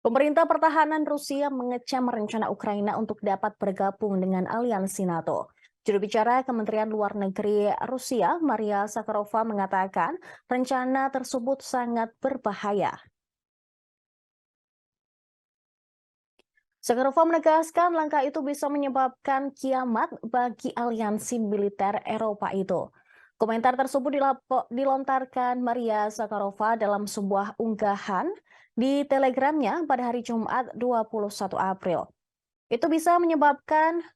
Pemerintah pertahanan Rusia mengecam rencana Ukraina untuk dapat bergabung dengan aliansi NATO. Juru bicara Kementerian Luar Negeri Rusia, Maria Zakharova, mengatakan rencana tersebut sangat berbahaya. Zakharova menegaskan langkah itu bisa menyebabkan kiamat bagi aliansi militer Eropa itu. Komentar tersebut dilontarkan Maria Zakharova dalam sebuah unggahan di Telegramnya pada hari Jumat 21 April. Itu bisa menyebabkan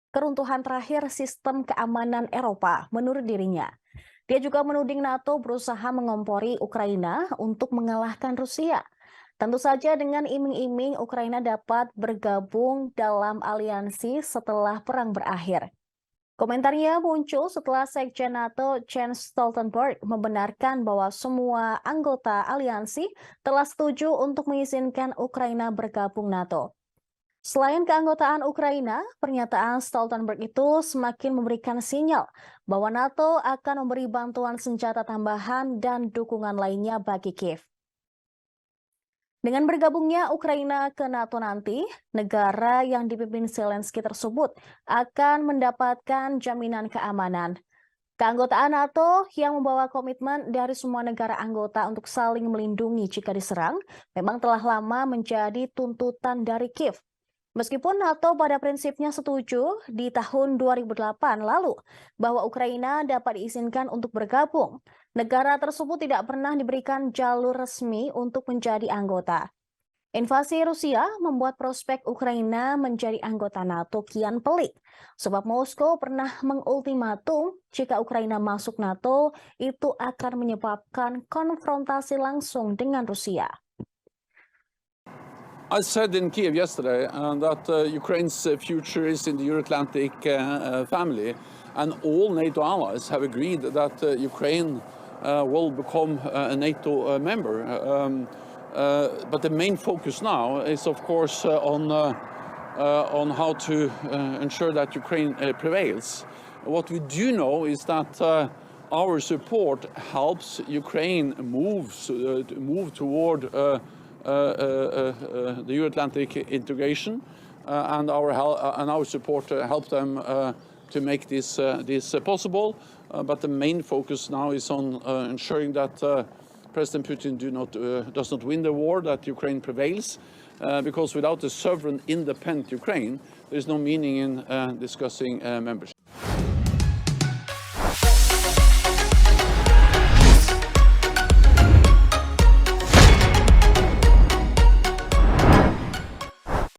keruntuhan terakhir sistem keamanan Eropa menurut dirinya. Dia juga menuding NATO berusaha mengompori Ukraina untuk mengalahkan Rusia. Tentu saja dengan iming-iming Ukraina dapat bergabung dalam aliansi setelah perang berakhir. Komentarnya muncul setelah Sekjen NATO Jens Stoltenberg membenarkan bahwa semua anggota aliansi telah setuju untuk mengizinkan Ukraina bergabung NATO. Selain keanggotaan Ukraina, pernyataan Stoltenberg itu semakin memberikan sinyal bahwa NATO akan memberi bantuan senjata tambahan dan dukungan lainnya bagi Kiev. Dengan bergabungnya Ukraina ke NATO nanti, negara yang dipimpin Zelensky tersebut akan mendapatkan jaminan keamanan. Keanggotaan NATO yang membawa komitmen dari semua negara anggota untuk saling melindungi jika diserang memang telah lama menjadi tuntutan dari Kiev. Meskipun NATO pada prinsipnya setuju di tahun 2008 lalu bahwa Ukraina dapat diizinkan untuk bergabung, negara tersebut tidak pernah diberikan jalur resmi untuk menjadi anggota. Invasi Rusia membuat prospek Ukraina menjadi anggota NATO kian pelik, sebab Moskow pernah mengultimatum jika Ukraina masuk NATO itu akan menyebabkan konfrontasi langsung dengan Rusia. I said in Kiev yesterday that Ukraine's future is in the Euro-Atlantic family, and all NATO allies have agreed that Ukraine will become a NATO member. But the main focus now is, of course, on how to ensure that Ukraine prevails. What we do know is that our support helps Ukraine move toward the Euro-Atlantic integration, and our support helped them to make this possible. But the main focus now is on ensuring that President Putin does not win the war, that Ukraine prevails, because without a sovereign, independent Ukraine, there is no meaning in discussing membership.